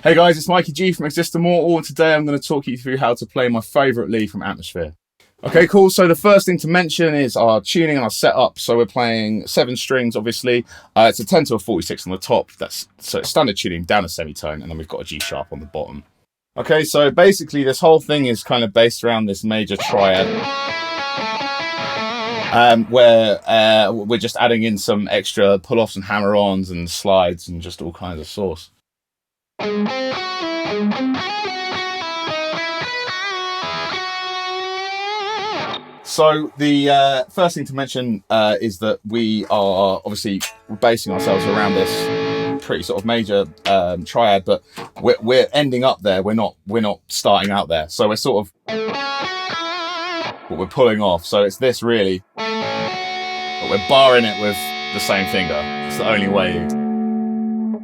Hey guys, it's Mikey G from Exist Immortal, and today I'm going to talk you through how to play my favourite lead from Atmosphere. Okay, cool. So the first thing to mention is our tuning and our setup. So we're playing 7 strings, obviously. It's a 10 to a 46 on the top. So it's standard tuning down a semitone, and then we've got a G sharp on the bottom. Okay, so basically this whole thing is kind of based around this major triad, where we're just adding in some extra pull-offs and hammer-ons and slides and just all kinds of sauce. So the first thing to mention is that we are obviously basing ourselves around this pretty sort of major triad, but we're ending up there. We're not starting out there. So we're sort of what we're pulling off. So it's this really, but we're barring it with the same finger. It's the only way you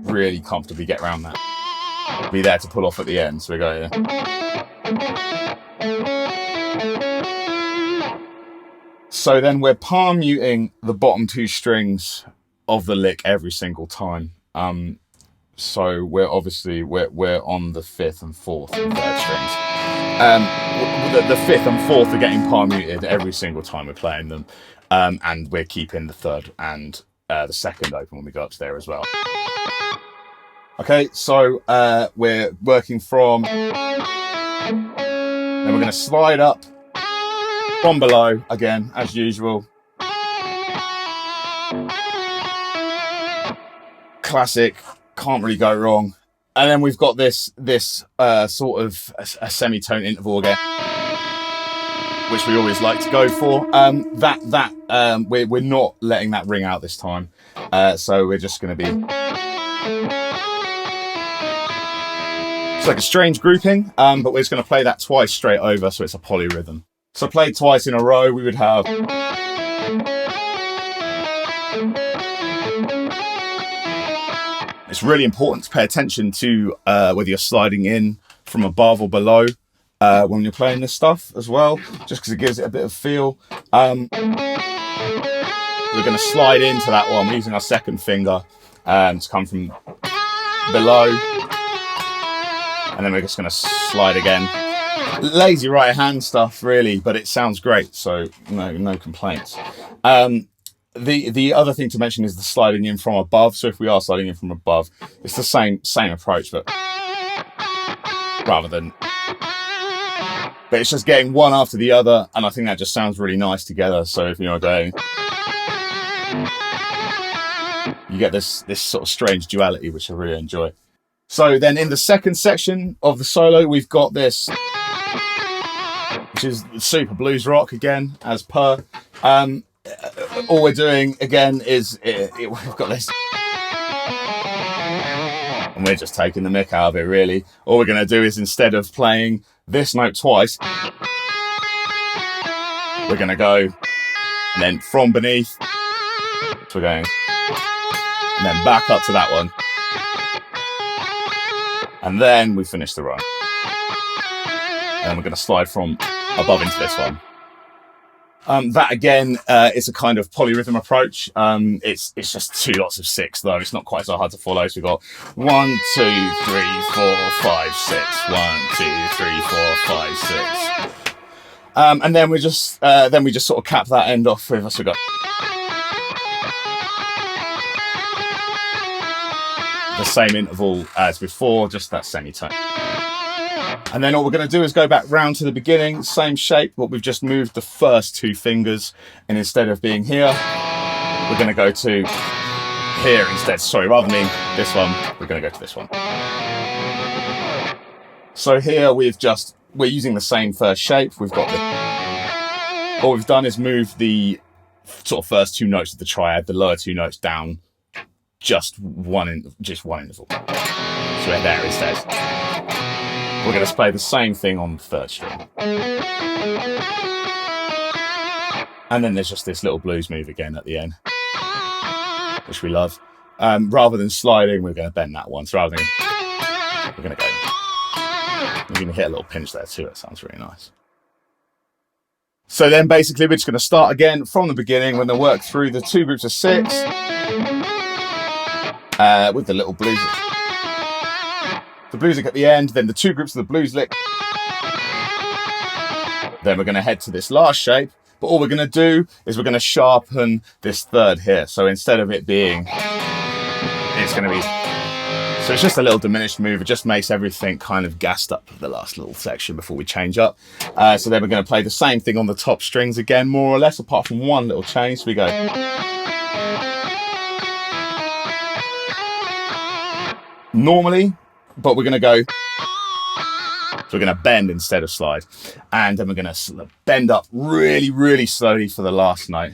really comfortably get around that. Be there to pull off at the end. So we go here. So then we're palm muting the bottom 2 strings of the lick every single time. So we're obviously we're on the 5th and 4th and 3rd strings. The 5th and 4th are getting palm muted every single time we're playing them, and we're keeping the 3rd and the 2nd open when we go up to there as well. Okay, so we're working from, then we're going to slide up from below again, as usual. Classic, can't really go wrong. And then we've got this sort of a semitone interval again, which we always like to go for. We're not letting that ring out this time. So we're just going to be, it's like a strange grouping, but we're just going to play that twice straight over, so it's a polyrhythm. So played twice in a row, we would have. It's really important to pay attention to whether you're sliding in from above or below when you're playing this stuff as well, just because it gives it a bit of feel. We're going to slide into that one. We're using our 2nd finger to come from below. And then we're just going to slide again. Lazy right hand stuff, really, but it sounds great, so no complaints. The other thing to mention is the sliding in from above. So if we are sliding in from above, it's the same approach, but it's just getting one after the other, and I think that just sounds really nice together. So if you're going, you get this sort of strange duality, which I really enjoy. So then in the 2nd section of the solo, we've got this, which is super blues rock again, as per. All we're doing again is we've got this, and we're just taking the mick out of it, really. All we're going to do is, instead of playing this note twice, we're going to go, and then from beneath, so we're going, and then back up to that one. And then we finish the run. And then we're going to slide from above into this one. That again is a kind of polyrhythm approach. It's just 2 lots of 6 though. It's not quite so hard to follow. So we've got 1, 2, 3, 4, 5, 6. 1, 2, 3, 4, 5, 6. And then we just sort of cap that end off with us. We've got the same interval as before, just that semitone. And then all we're going to do is go back round to the beginning, same shape, but we've just moved the first 2 fingers, and instead of being here, we're going to go to here instead. Sorry, rather than this one, we're going to go to this one. So here we're using the same first shape. We've got all we've done is move the sort of first 2 notes of the triad, the lower 2 notes down, just one interval. So we're there instead. We're going to play the same thing on the 3rd string. And then there's just this little blues move again at the end, which we love. Rather than sliding, we're going to bend that one. So rather than, we're going to go. We're going to hit a little pinch there too. It sounds really nice. So then basically we're just going to start again from the beginning. We're going to work through the 2 groups of 6 with the little blues. the blues lick at the end, then the 2 groups of the blues lick. Then we're going to head to this last shape, but all we're going to do is we're going to sharpen this 3rd here. So instead of it being, it's going to be, so it's just a little diminished move. It just makes everything kind of gassed up for the last little section before we change up. So then we're going to play the same thing on the top strings again, more or less, apart from one little change. So we go. Normally, but we're going to go. So we're going to bend instead of slide. And then we're going to bend up really, really slowly for the last note.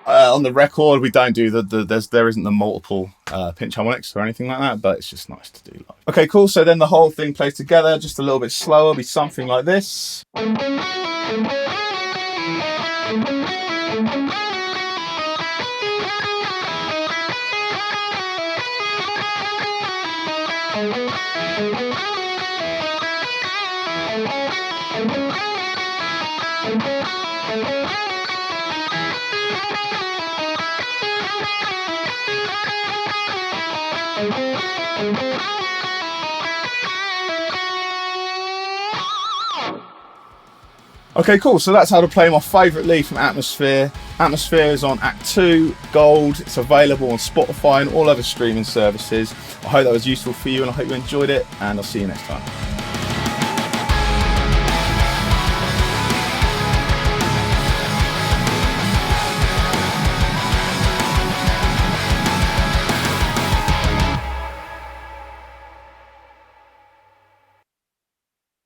On the record, we don't do there isn't the multiple pinch harmonics or anything like that, but it's just nice to do live. Okay, cool. So then the whole thing plays together, just a little bit slower, be something like this. Okay, cool. So that's how to play my favourite lead from Atmosphere. Atmosphere is on Act 2, Gold. It's available on Spotify and all other streaming services. I hope that was useful for you and I hope you enjoyed it, and I'll see you next time.